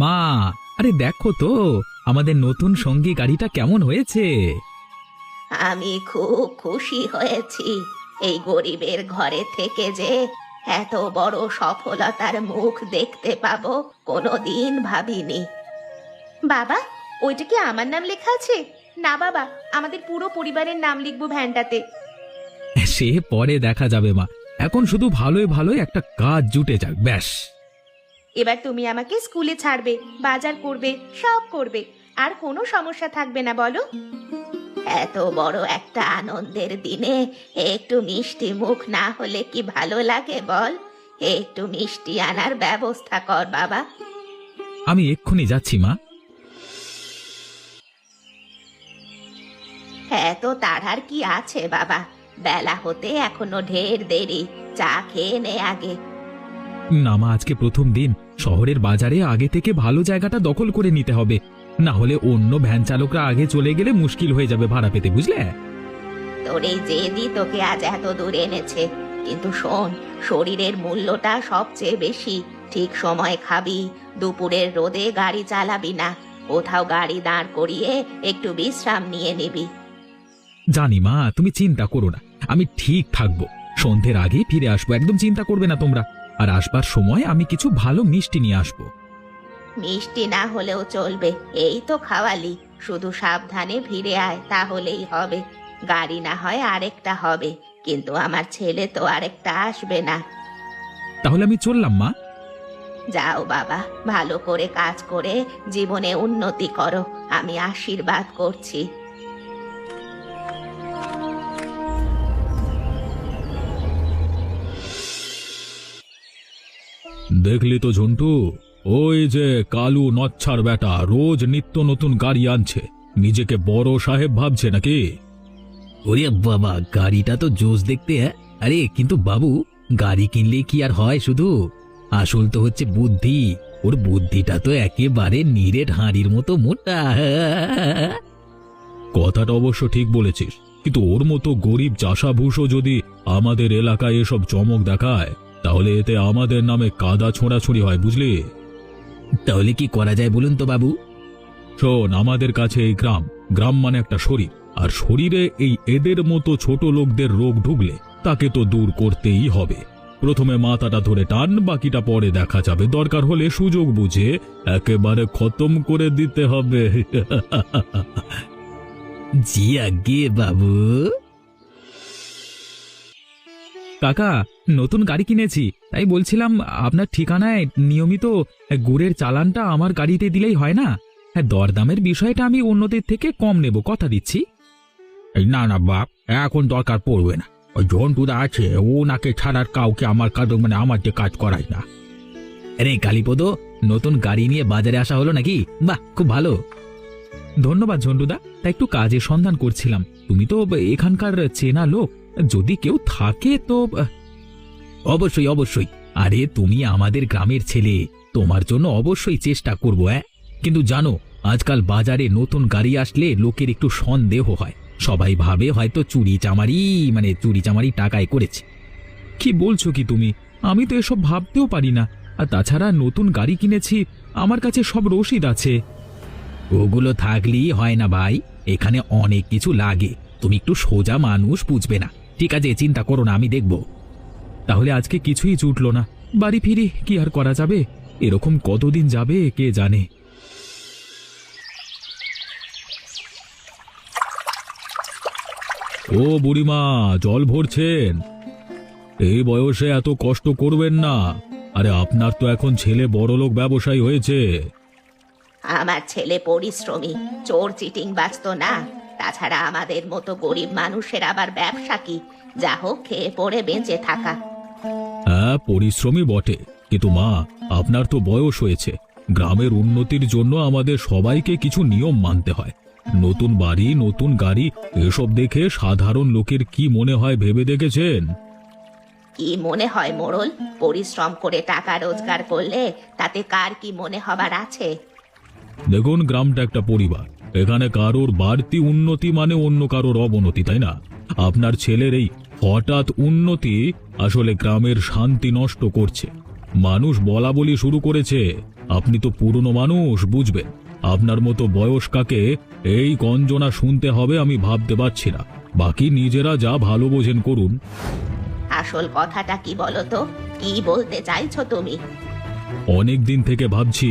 মা, আরে দেখো তো আমাদের নতুন সঙ্গী গাড়িটা কেমন হয়েছে। আমি খুব খুশি হয়েছি। এই গরিবের ঘরে থেকে যে এত বড় সফলতার মুখ দেখতে পাবো কোনোদিন ভাবিনি। বাবা, ওইটা কি আমার নাম লেখা আছে? না বাবা, আমাদের পুরো পরিবারের নাম লিখবো ভ্যানটাতে। সে পরে দেখা যাবে মা, এখন শুধু ভালোই ভালোই একটা কাজ জুটে যাক ব্যাস। এবার তুমি আমাকে স্কুলে ছাড়বে, বাজার করবে, সব করবে, আর কোনো সমস্যা থাকবে না, বলো? এত বড় একটা আনন্দের দিনে একটু মিষ্টি মুখ না হলে কি ভালো লাগে বল? একটু মিষ্টি আনার ব্যবস্থা কর বাবা। আমি এক্ষুনি যাচ্ছি মা। এত তাড়ার কি আছে বাবা? বেলা হতে এখনো ঢের দেরি, চা খেয়ে নে আগে। না মা, আজকে প্রথম দিন, শহরের বাজারে আগে থেকে ভালো জায়গাটা দখল করে নিতে হবে, না হলে অন্য ভ্যান চালকরা আগে চলে গেলে মুশকিল হয়ে যাবে ভাড়া পেতে, বুঝলে? তোর এই জেদি তোকে আজ এত দূর এনেছে, কিন্তু শোন, শরীরের মূল্যটা সবচেয়ে বেশি। ঠিক সময় খাবি, দুপুরের রোদে গাড়ি চালাবি না, কোথাও গাড়ি দাঁড় করিয়ে একটু বিশ্রাম নিয়ে নিবি। জানি মা, তুমি চিন্তা করো না, আমি ঠিক থাকবো। সন্ধ্যের আগে ফিরে আসবো, একদম চিন্তা করবে না তোমরা। আর আসবার সময় আমি কিছু ভালো মিষ্টি নিয়ে আসবো। মিষ্টি না হলেও চলবে, এই তো খাওয়ালি। শুধু সাবধানে ফিরে আয়, তাহলেই হবে। গাড়ি না হয় আরেকটা হবে, কিন্তু আমার ছেলে তো আরেকটা আসবে না। তাহলে আমি চললাম মা। যাও বাবা, ভালো করে কাজ করে জীবনে উন্নতি করো, আমি আশীর্বাদ করছি। দেখলি তো ঝন্টু, ওই যে কালু নচ্ছার বেটা রোজ নিত্য নতুন গাড়ি আনছে, নিজেকে বড় সাহেব ভাবছে নাকি? ওরে বাবা, গাড়িটা তো জোশ দেখতে। আরে কিন্তু বাবু, গাড়ি কিনলে কি আর হয় শুধু? আসল তো হচ্ছে বুদ্ধি। ওর বুদ্ধিটা তো একেবারে নিরেট হাঁড়ির মতো মোটা। কথাটা অবশ্য ঠিক বলেছিস, কিন্তু ওর মতো গরিব চাষাভুষো যদি আমাদের এলাকায় এসব চমক দেখায়, তাহলে এতে আমাদের নামে কাদা ছোঁড়াছুড়ি হয়, বুঝলি? তাহলে কি করা যায় বলুন তো বাবু? শোন, আমাদের কাছে এই গ্রাম, গ্রাম মানে একটা শরীর, আর শরীরে এই এদের মতো ছোট লোকদের রোগ ঢুকলে তাকে তো দূর করতেই হবে। প্রথমে মাথাটা ধরে টান, বাকিটা পরে দেখা যাবে। দরকার হলে সুযোগ বুঝে একেবারে খতম করে দিতে হবে। জি আগে বাবু। কাকা, নতুন গাড়ি কিনেছি, তাই বলছিলাম আপনার ঠিকানায় নিয়মিত গুড়ের চালানটা আমার গাড়িতে দিলেই হয় না? হ্যাঁ, দরদামের বিষয়টা আমি অন্যদের থেকে কম নেব, কথা দিচ্ছি। না না বাপ, এখন দরকার পড়বে না। ওই ঝন্টুদা আছে, ও নাকে ছাড়ার কাউকে আমার কাজ আমার যে কাজ করাই না। আরে কালীপদ, নতুন গাড়ি নিয়ে বাজারে আসা হলো নাকি? বাহ, খুব ভালো। ধন্যবাদ ঝন্টুদা, তা একটু কাজের সন্ধান করছিলাম। তুমি তো এখানকার চেনা লোক, যদি কেউ থাকে তো। অবশ্যই অবশ্যই, আরে তুমি আমাদের গ্রামের ছেলে, তোমার জন্য অবশ্যই চেষ্টা করবো। কিন্তু জানো, আজকাল বাজারে নতুন গাড়ি আসলে লোকের একটু সন্দেহ হয়। সবাই ভাবে হয়তো চুরি চামারি টাকায় করেছে। কি বলছো কি তুমি? আমি তো এসব ভাবতেও পারি না। আর তাছাড়া নতুন গাড়ি কিনেছি, আমার কাছে সব রসিদ আছে। ওগুলো থাকলেই হয় না ভাই, এখানে অনেক কিছু লাগে। তুমি একটু সোজা মানুষ, বুঝবে না। ঠিক আছে, চিন্তা করো না, আমি দেখব। তাহলে আজকে কিছুই জুটলো না, বাড়ি ফিরি, কি আর করা যাবে? এরকম কতদিন যাবে কে জানে। ও বুড়িমা, জল ভরছেন? এই বয়সে এত কষ্ট করবেন না। আরে আপনার তো এখন ছেলে বড়লোক ব্যবসায়ী হয়েছে। আমার ছেলে পরিশ্রমী, চোর চিটিং বাজতো না। তাছাড়া আমাদের মতো গরিব মানুষের আবার ব্যবসা কি? যা হোক, খেয়ে পড়ে বেঁচে থাকা। হ্যাঁ, পরিশ্রমী বটে, কিন্তু মা, আপনার তো বয়স হয়েছে। গ্রামের উন্নতির জন্য আমাদের সবাইকে কিছু নিয়ম মানতে হয়। নতুন বাড়ি, নতুন গাড়ি, এসব দেখে সাধারণ লোকের কি মনে হয় ভেবে দেখেছেন? কি মনে হয় মোড়ল? পরিশ্রম করে টাকা রোজগার করলে তাতে কার কি মনে হবার আছে? দেখুন, গ্রামটা একটা পরিবার, এখানে কারোর বাড়তি উন্নতি মানে অন্য কারোর অবনতি, তাই না? আপনার ছেলের এই হঠাৎ উন্নতি আসলে গ্রামের শান্তি নষ্ট করছে। মানুষ বলা বলি শুরু করেছে। আপনি তো পুরনো মানুষ, বুঝবেন। আপনার মতো বয়স্কাকে এই গঞ্জনা শুনতে হবে আমি ভাবতে পারছি না। বাকি নিজেরা যা ভালো বোঝেন করুন। আসল কথাটা কি বলো তো? কি বলতে চাইছো তুমি? অনেক দিন থেকে ভাবছি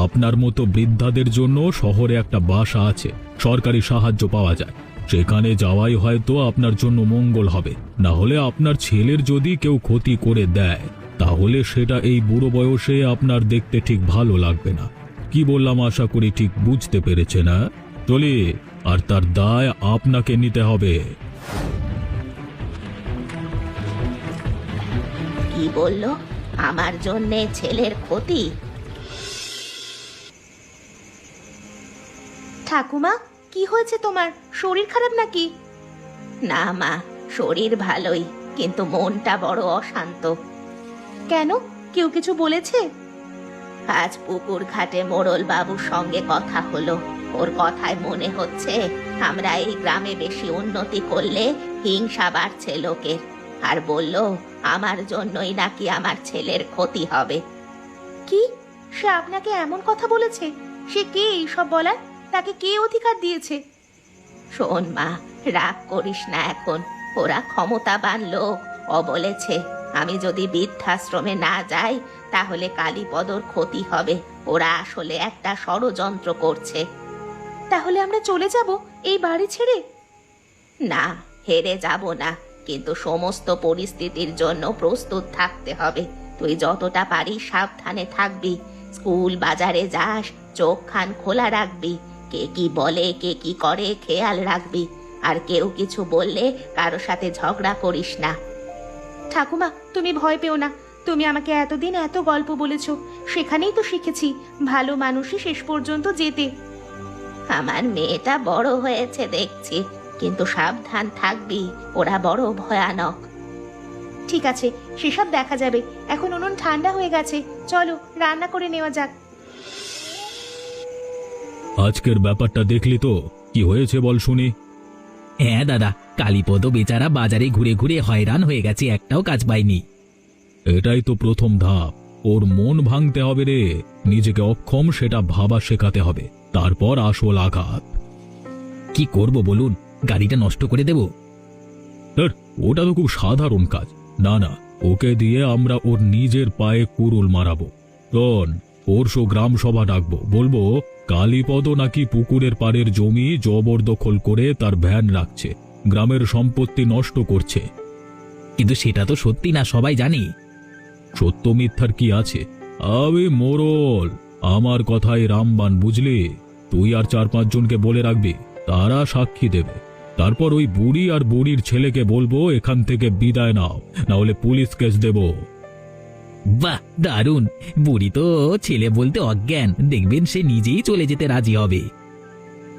আপনার মতো বৃদ্ধাদের জন্য শহরে একটা বাসা আছে, সরকারি সাহায্য পাওয়া যায়। সেখানে যাওয়াই হয়তো আপনার জন্য মঙ্গল হবে। না হলে আপনার ছেলের যদি কেউ ক্ষতি করে দেয় তাহলে সেটা এই বুড়ো বয়সে আপনার দেখতে ঠিক ভালো লাগবে না। কি বললাম আশা করি ঠিক বুঝতে পেরেছে না? চলি, আর তার দায় আপনাকে নিতে হবে। কি বললো? আমার জন্যে ছেলের ক্ষতি? ঠাকুমা, কি হয়েছে তোমার? শরীর খারাপ নাকি? না মা, শরীর ভালোই, কিন্তু মনটা বড় অশান্ত। কেন? কেউ কিছু বলেছে? আজ পুকুর ঘাটে মোড়ল বাবুর সঙ্গে কথা হলো। ওর কথায় মনে হচ্ছে আমরা এই গ্রামে বেশি উন্নতি করলে হিংসা বাড়ছে লোকের। আর বলল আমার জন্যই নাকি আমার ছেলের ক্ষতি হবে। কি? সে আপনাকে এমন কথা বলেছে? সে কে এইসব বলার? তাকে কে অধিকার দিয়েছে? শোন মা, রাগ করিস না এখন। ওরা ক্ষমতাবান লোক। ও বলেছে আমি যদি বৃদ্ধাশ্রমে না যাই তাহলে কালীপদর ক্ষতি হবে। ওরা আসলে একটা ষড়যন্ত্র করছে। তাহলে আমরা চলে যাব এই বাড়ি ছেড়ে? না, হেরে যাব না, কিন্তু সমস্ত পরিস্থিতির জন্য প্রস্তুত থাকতে হবে। তুই যতটা পারিস সাবধানে থাকবি। স্কুল বাজারে যাস, চোখ কান খোলা রাখবি। কে কি বলে, কে কি করে খেয়াল রাখবি। আর কেউ কিছু বললে কারো সাথে ঝগড়া করিস না। ঠাকুমা, তুমি ভয় পেও না। তুমি আমাকে এতদিন এত গল্প বলেছো, সেখানেই তো শিখেছি ভালো মানুষই শেষ পর্যন্ত যেতে। আমার মেয়েটা বড় হয়েছে দেখছি, কিন্তু সাবধান থাকবি, ওরা বড় ভয়ানক। ঠিক আছে, সেসব দেখা যাবে। এখন উনুন ঠান্ডা হয়ে গেছে, চলো রান্না করে নেওয়া যাক। আজকের ব্যাপারটা দেখলি তো? কি হয়েছে বল শুনি। হ্যাঁ দাদা, কালীপদ বেচারা বাজারে ঘুরে ঘুরে হয়রান হয়ে গেছে, একটাও কাজ পায়নি। এটাই তো প্রথম ধাপ। ওর মন ভাঙতে হবে রে। নিজেকে অক্ষম সেটা ভাবা শেখাতে হবে, তারপর আসল আঘাত। কি করব বলুন? গাড়িটা নষ্ট করে দেব? ধুর, ওটা তো খুব সাধারণ কাজ। না না, ওকে দিয়ে আমরা ওর নিজের পায়ে কুড়ুল মারাবো। শোন, পরশু গ্রাম সভা ডাকবো। বলবো কালীপদ নাকি পুকুরের পাড়ের জমি জবরদখল করে তার ভ্যান রাখছে, গ্রামের সম্পত্তি নষ্ট করছে। কিন্তু সেটা তো সত্যি না, সবাই জানি। সত্য মিথ্যার কি আছে? আমি মোড়ল, আমার কথাই রামবান, বুঝলি? তুই আর 4-5 জনকে বলে রাখবি, তারা সাক্ষী দেবে। তারপর ওই বুড়ি আর বুড়ির ছেলেকে বলবো এখান থেকে বিদায় নাও, না হলে পুলিশ কেস দেব। বাহ, দারুণ! বুড়ি তো ছেলে বলতে অজ্ঞান, দেখবেন সে নিজেই চলে যেতে রাজি হবে।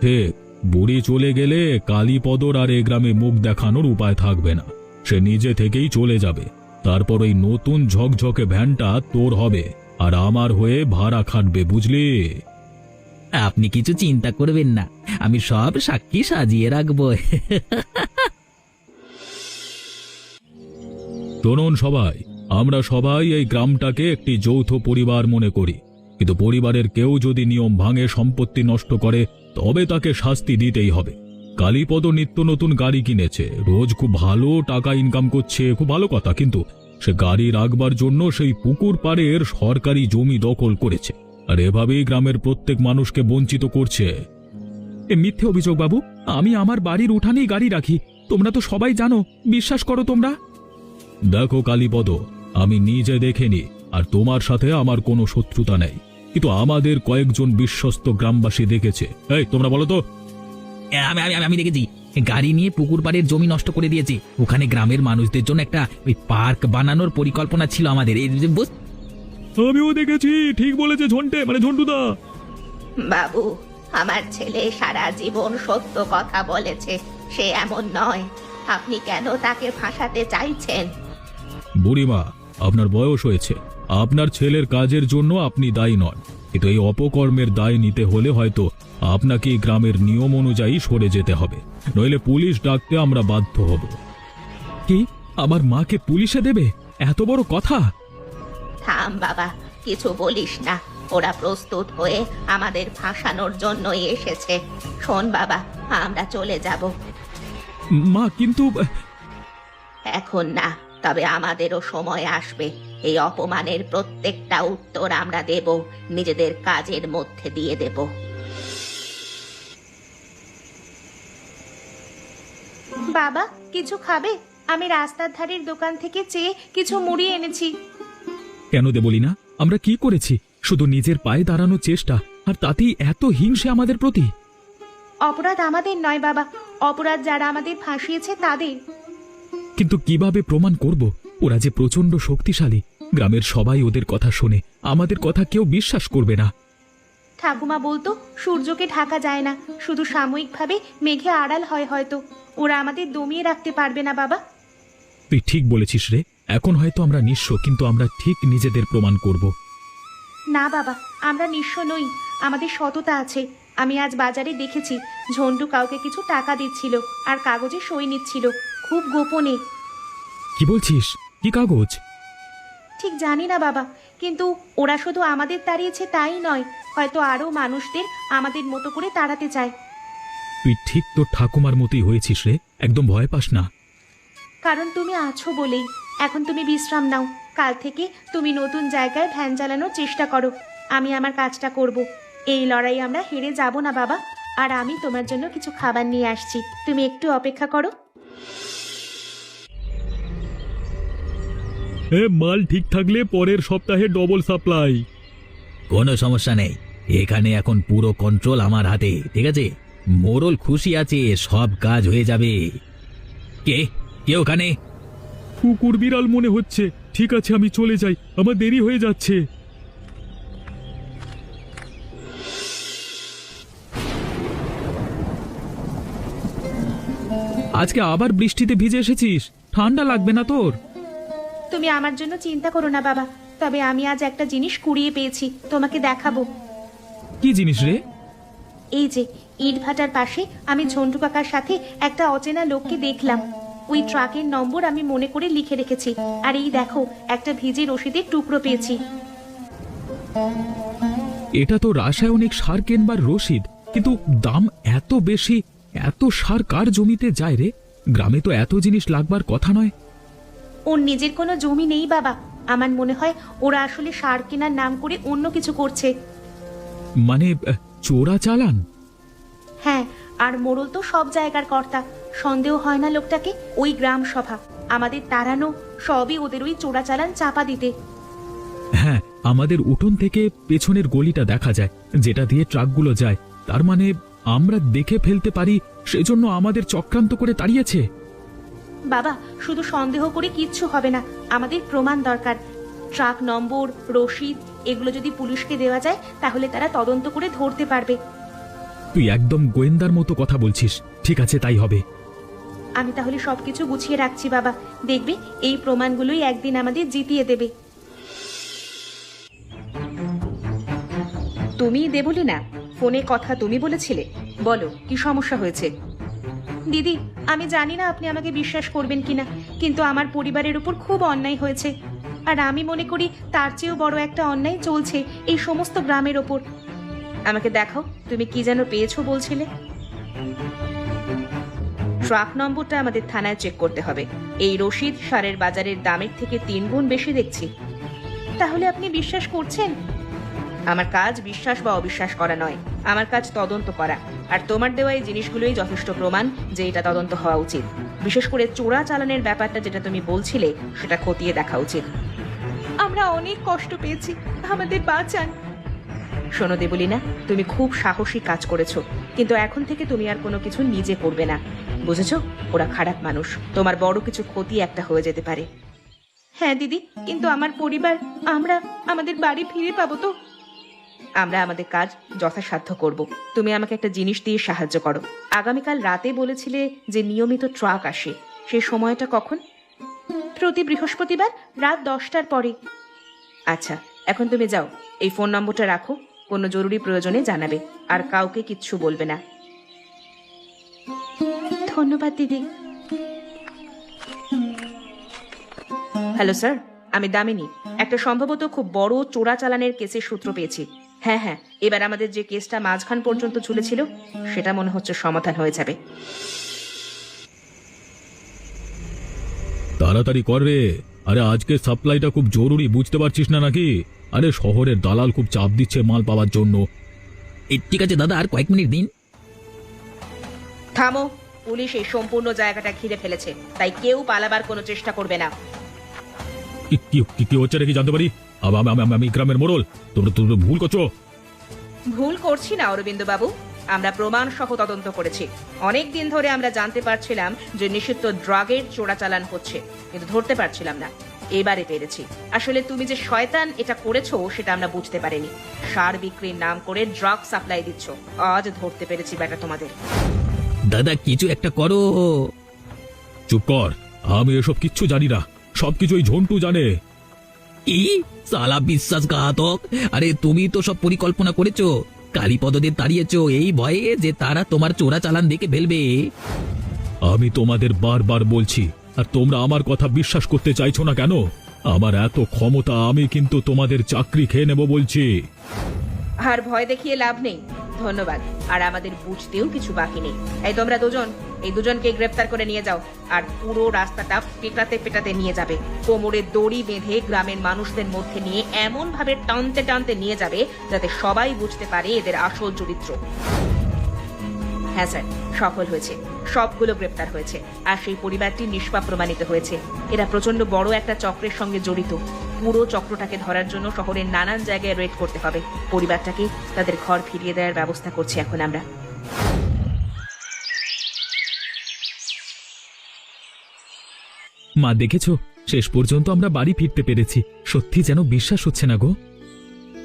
ঠিক, বুড়ি চলে গেলে কালীপদর আর এ গ্রামে মুখ দেখানোর উপায় থাকবে না। সে নিজে থেকেই চলে যাবে। তারপর ওই নতুন ঝকঝকে ভ্যানটা তোর হবে আর আমার হয়ে ভাড়া খাটবে, বুঝলি? আপনি কিছু চিন্তা করবেন না, আমি সব সাক্ষী সাজিয়ে রাখবো। শুনুন সবাই, আমরা সবাই এই গ্রামটাকে একটি যৌথ পরিবার মনে করি। কিন্তু পরিবারের কেউ যদি নিয়ম ভাঙে, সম্পত্তি নষ্ট করে, তবে তাকে শাস্তি দিতেই হবে। কালীপদ নিত্য নতুন গাড়ি কিনেছে, রোজ খুব ভালো টাকা ইনকাম করছে, খুব ভালো কথা। কিন্তু সে গাড়ি রাখবার জন্য সেই পুকুর পাড়ের সরকারি জমি দখল করেছে, আর এভাবেই গ্রামের প্রত্যেক মানুষকে বঞ্চিত করছে। এ মিথ্যে অভিযোগ বাবু, আমি আমার বাড়ির উঠানেই গাড়ি রাখি, তোমরা তো সবাই জানো, বিশ্বাস করো তোমরা। দেখো কালীপদ, আমি নিজে দেখিনি, আর তোমার সাথে আমার কোনো শত্রুতা নেই, কিন্তু আমাদের কয়েকজন বিশ্বস্ত গ্রামবাসী দেখেছে। এই তোমরা বলো তো। আমি দেখেছি, গাড়ি নিয়ে পুকুর পাড়ের জমি নষ্ট করে দিয়েছে। ওখানে গ্রামের মানুষদের জন্য একটা ওই পার্ক বানানোর পরিকল্পনা ছিল আমাদের। আমিও দেখেছি, ঠিক বলেছে ঝন্টে, মানে ঝন্টুদা। বাবু, আমার ছেলে সারা জীবন সত্য কথা বলেছে, সে এমন নয়। আপনি কেন তাকে ফাঁসাতে চাইছেন? বুড়িমা, আপনার বয়স হয়েছে, আপনার ছেলের কাজের জন্য আপনি দায়ী নন, কিন্তু এই অপকর্মের দায় নিতে হলে হয়তো আপনাকে গ্রামের নিয়ম অনুযায়ী সরে যেতে হবে, নইলে পুলিশ ডাকতে আমরা বাধ্য হব। কি? আমার মাকে পুলিশে দেবে? এত বড় কথা! থাম বাবা, কিছু বলিস না। ওরা প্রস্তুত হয়ে আমাদের ফাঁসানোর জন্যই এসেছে। শোন বাবা, আমরা চলে যাব। মা কিন্তু এখন না, তবে আমাদেরও সময় আসবে। এই অপমানের প্রত্যেকটা উত্তর আমরা দেব, নিজেদের কাজের মধ্যে দিয়ে দেব। বাবা, কিছু খাবে? আমি রাস্তার ধারের দোকান থেকে চেয়ে কিছু মুড়ি এনেছি। কেন বলি না? আমরা কি করেছি? শুধু নিজের পায়ে দাঁড়ানোর চেষ্টা, আর তাতেই এত হিংসে আমাদের প্রতি। অপরাধ আমাদের নয় বাবা, অপরাধ যারা আমাদের ফাঁসিয়েছে তাদের। কিন্তু কিভাবে প্রমাণ করব? ওরা যে প্রচন্ড শক্তিশালী, গ্রামের সবাই ওদের কথা শোনে, আমাদের কথা কেউ বিশ্বাস করবে না। ঠাকুমা বলতো সূর্যকে ঢাকা যায় না, শুধু সাময়িকভাবে মেঘে আড়াল হয় হয়তো। ওরা আমাদের দমিয়ে রাখতে পারবে না বাবা। তুই ঠিক বলেছিস রে। এখন হয়তো আমরা নিঃস্ব, কিন্তু আমরা ঠিক নিজেদের প্রমাণ করব। না বাবা, আমরা নিঃস্ব নই, আমাদের সততা আছে। আমি আজ বাজারে দেখেছি ঝন্টু কাউকে কিছু টাকা দিচ্ছিল আর কাগজে সই নিচ্ছিল, খুব গোপনে। কি বলছিস? কি কাগজ? ঠিক জানি না বাবা, কিন্তু ওরা শুধু আমাদের তাড়িয়েছে তাই নয়, হয়তো আরো মানুষদের আমাদের মতো করে তাড়াতে চায়। তুই ঠিক তোর ঠাকুমার মতোই হয়েছিস রে, একদম ভয় পাস না। কারণ তুমি আছো বলেই। এখন তুমি বিশ্রাম নাও, কাল থেকে তুমি নতুন জায়গায় ভ্যান চালানোর চেষ্টা করো। আমি আমার কাজটা করব। এই লড়াই আমরা হেরে যাব না বাবা। আর আমি তোমার জন্য কিছু খাবার নিয়ে আসছি, তুমি একটু অপেক্ষা করো। মাল ঠিক থাকলে পরের সপ্তাহে ডবল সাপ্লাই। কোনো সমস্যা নেই, এখানে এখন পুরো কন্ট্রোল আমার হাতে, ঠিক আছে? মোড়ল খুশি আছে, সব কাজ হয়ে যাবে। কে কে ওখানে? কুকুর বিড়াল মনে হচ্ছে। ঠিক আছে, আমি চলে যাই, আমার দেরি হয়ে যাচ্ছে। আজকে আবার বৃষ্টিতে ভিজে এসেছিস, ঠান্ডা লাগবে না তোর? তুমি আমার জন্য চিন্তা করো না বাবা, তবে আমি আজ একটা জিনিস কুড়িয়ে পেয়েছি, তোমাকে দেখাবো। কি জিনিস রে? এই যে ইট ভাটার পাশে আমি ঝন্টু কাকার সাথে একটা অচেনা লোককে দেখলাম। ওই ট্রাকের নম্বর আমি মনে করে লিখে রেখেছি। আর এই দেখো, একটা ভিজে রসিদের টুকরো পেয়েছি। এটা তো রাসায়নিক সার কেনবার রসিদ, কিন্তু দাম এত বেশি। এত সার কার জমিতে যায় রে? গ্রামে তো এত জিনিস লাগবার কথা নয়। ওর নিজের কোনো জমি নেই বাবা, আমার মনে হয় ওরা আসলে সার কেনার নাম করে অন্য কিছু করছে। মানে চোরা চালান? হ্যাঁ, আর মোড়ল তো সব জায়গার কর্তা, সন্দেহ হয় না লোকটাকে। ওই গ্রাম সভা, আমাদের তাড়ানো, সবই ওদের ওই চোরাচালান চাপা দিতে। হ্যাঁ, আমাদের উঠোন থেকে পেছনের গলিটা দেখা যায়, যেটা দিয়ে ট্রাকগুলো যায়। তার মানে আমরা দেখে ফেলতে পারি, সেজন্য আমাদের চক্রান্ত করে তাড়িয়েছে। বাবা, শুধু সন্দেহ করে কিচ্ছু হবে না, আমাদের প্রমাণ দরকার। ট্রাক নম্বর, রসিদ, এগুলো যদি পুলিশকে দেওয়া যায় তাহলে তারা তদন্ত করে ধরতে পারবে। তুই একদম গোয়েন্দার মতো কথা বলছিস। ঠিক আছে, তাই হবে। আমি তাহলে সবকিছু গুছিয়ে রাখছি বাবা, দেখবে এই প্রমাণগুলোই একদিন আমাদের জিতিয়ে দেবে। তুমি দেবলি না, ফোনে কথা তুমি বলেছিলে, বলো কি সমস্যা হয়েছে? দিদি, আমি জানি না আপনি আমাকে বিশ্বাস করবেন কিনা, কিন্তু আমার পরিবারের উপর খুব অন্যায় হয়েছে। আর আমি মনে করি তার চেয়েও বড় একটা অন্যায় চলছে এই সমস্ত গ্রামের ওপর। আমাকে দেখাও, তুমি কি যেন পেয়েছো বলছিলে। ট্রাক নম্বরটা আমাদের থানায় চেক করতে হবে। এই রসিদ সারের বাজারের দামের থেকে 3 গুণ বেশি দেখছি। তাহলে আপনি বিশ্বাস করছেন? আমার কাজ বিশ্বাস বা অবিশ্বাস করা নয়, আমার কাজ তদন্ত করা। আর তোমার দেওয়া এই জিনিসগুলোই যথেষ্ট প্রমাণ যে এটা তদন্ত হওয়া উচিত। বিশেষ করে চোরা চালানের ব্যাপারটা যেটা তুমি বলছিলে, সেটা খতিয়ে দেখা উচিত। আমরা অনেক কষ্ট পেয়েছি, আমাদের বাঁচান। শোনো দেবলীনা, তুমি খুব সাহসী কাজ করেছো, কিন্তু এখন থেকে তুমি আর কোনো কিছু নিজে করবে না, বুঝেছো? ওরা খারাপ মানুষ, তোমার বড় কিছু ক্ষতি একটা হয়ে যেতে পারে। হ্যাঁ দিদি, কিন্তু আমার পরিবার, আমরা আমাদের বাড়ি ফিরে পাবো তো? আমরা আমাদের কাজ যথাসাধ্য করব। তুমি আমাকে একটা জিনিস দিয়ে সাহায্য করো। আগামীকাল রাতে বলেছিলে যে নিয়মিত ট্রাক আসে, সেই সময়টা কখন? প্রতি বৃহস্পতিবার রাত 10টার পরে। আচ্ছা, এখন তুমি যাও, এই ফোন নম্বরটা রাখো, কোনো জরুরি প্রয়োজনে জানাবে, আর কাউকে কিচ্ছু বলবে না। ধন্যবাদ দিদি। হ্যালো স্যার, আমি দামিনী, একটা সম্ভবত খুব বড় চোরাচালানের কেসের সূত্র পেয়েছি। হ্যাঁ হ্যাঁ, এবার আমাদের যে কেসটা মাঝখান পর্যন্ত ঝুলেছিল সেটা মনে হচ্ছে সমাধান হয়ে যাবে। তাড়াতাড়ি কর রে। আরে আজকে সাপ্লাইটা খুব জরুরি, বুঝতে পারছিস না নাকি? আরে শহরের দালাল খুব চাপ দিচ্ছে মাল পাওয়ার জন্য। ঠিক আছে দাদা, আর কয়েক মিনিট দিন। থামো, পুলিশ এই সম্পূর্ণ জায়গাটা ঘিরে ফেলেছে, তাই কেউ পালাবার কোনো চেষ্টা করবে না। কি কি কি- কি হচ্ছে রে, কি জানতে পারি? আমি গ্রামের মোড়ল, তোমরা তোমরা ভুল করছো। ভুল করছি না অরবিন্দ বাবু, আমরা প্রমাণ সহ তদন্ত করেছি। অনেক দিন ধরে আমরা জানতে পারছিলাম যে নিষিদ্ধ ড্রাগের চোরাচালান হচ্ছে, কিন্তু ধরতে পারছিলাম না। এবারে পেরেছি। আসলে তুমি যে শয়তান এটা করেছো সেটা আমরা বুঝতে পারিনি। সার বিক্রির নাম করে ড্রাগ সাপ্লাই দিচ্ছ, আজ ধরতে পেরেছি বেটা তোমাদের। দাদা কিছু একটা করো। চুপ কর, আমি এসব কিচ্ছু জানি না, সবকিছু ওই ঝন্টু জানে। কি সালা বিশ্বাসঘাতক! আরে তুমি তো সব পরিকল্পনা করেছো, কালীপদদের তাড়িয়েছো এই ভয়ে যে তারা তোমার চোরাচালান দেখে ফেলবে। আমি তোমাদের বারবার বলছি, আর তোমরা আমার কথা বিশ্বাস করতে চাইছো না কেন? আমার এত ক্ষমতা, আমি কিন্তু তোমাদের চাকরি খেয়ে নেব বলছি। আর ভয় দেখিয়ে লাভ নেই। ধন্যবাদ। আর আমাদের বুঝতেও কিছু বাকি নেই। এই তোমরা দুজন, এই দুজনকে গ্রেফতার করে নিয়ে যাও, আর পুরো রাস্তাটা পেটাতে পেটাতে নিয়ে যাবে। কোমরে দড়ি বেঁধে গ্রামের মানুষদের মধ্যে নিয়ে এমন ভাবে টানতে টানতে নিয়ে যাবে যাতে সবাই বুঝতে পারে এদের আসল চরিত্র। হ্যাঁ স্যার, সফল হয়েছে, সবগুলো গ্রেপ্তার হয়েছে, আর সেই পরিবারটি নিষ্পাপ প্রমাণিত হয়েছে। এরা প্রচন্ড বড় একটা চক্রের সঙ্গে জড়িত। পুরো চক্রটাকে ধরার জন্য শহরের নানান জায়গায় রেড করতে হবে। পরিবারটাকে তাদের ঘর ফিরিয়ে দেওয়ার ব্যবস্থা করছি এখন আমরা। মা দেখেছো, শেষ পর্যন্ত আমরা বাড়ি ফিরতে পেরেছি। সত্যি যেন বিশ্বাস হচ্ছে না গো।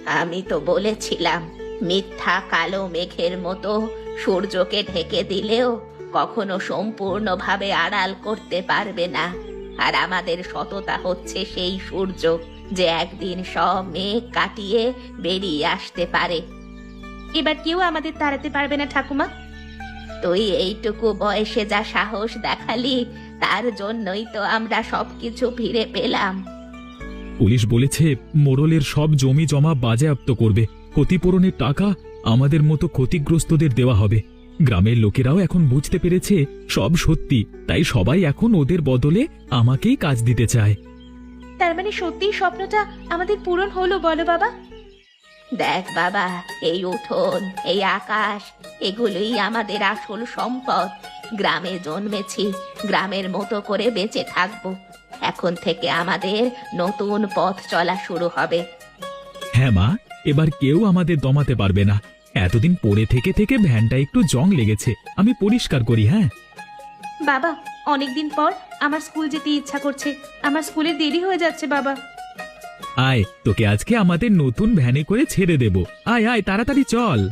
আমি তো বলেছিলাম, মিথ্যা কালো মেঘের মতো সূর্যকে ঢেকে দিলেও কখনো সম্পূর্ণভাবে আড়াল করতে পারবে না। আর আমাদের সততা হচ্ছে সেই সূর্য, যে একদিন সব মেঘ কাটিয়ে বেরিয়ে আসতে পারে। এবার কেউ আমাদের তাড়াতে পারবে না ঠাকুমা। তুই এইটুকু বয়সে যা সাহস দেখালি, তার জন্যই তো আমরা সবকিছু ফিরে পেলাম। পুলিশ বলেছে মোড়লের সব জমি জমা বাজেয়াপ্ত করবে, ক্ষতিপূরণের টাকা আমাদের মতো ক্ষতিগ্রস্তদের দেওয়া হবে। গ্রামের লোকেরাও এখন বুঝতে পেরেছে সব সত্যি, তাই সবাই এখন ওদের বদলে আমাকেই কাজ দিতে চায়। তার মানে সত্যিই স্বপ্নটা আমাদের পূরণ হলো, বলো বাবা? দেখ বাবা, এই উঠোন, এই আকাশ, এগুলোই আমাদের আসল সম্পদ। গ্রামে জন্মেছি, গ্রামের মতো করে বেঁচে থাকবো। এখন থেকে আমাদের নতুন পথ চলা শুরু হবে। হ্যাঁ মা, এবার কেউ আমাদের দমাতে পারবে না। এতদিন পড়ে থেকে থেকে ভ্যানটা একটু জং লেগেছে, আমি পরিষ্কার করি। হ্যাঁ বাবা, অনেকদিন পর আমার স্কুল যেতে ইচ্ছা করছে। আমার স্কুলে দেরি হয়ে যাচ্ছে বাবা। আয়, তোকে আজকে আমাদের নতুন ভ্যানে করে ছেড়ে দেব। আয় আয়, তাড়াতাড়ি চল।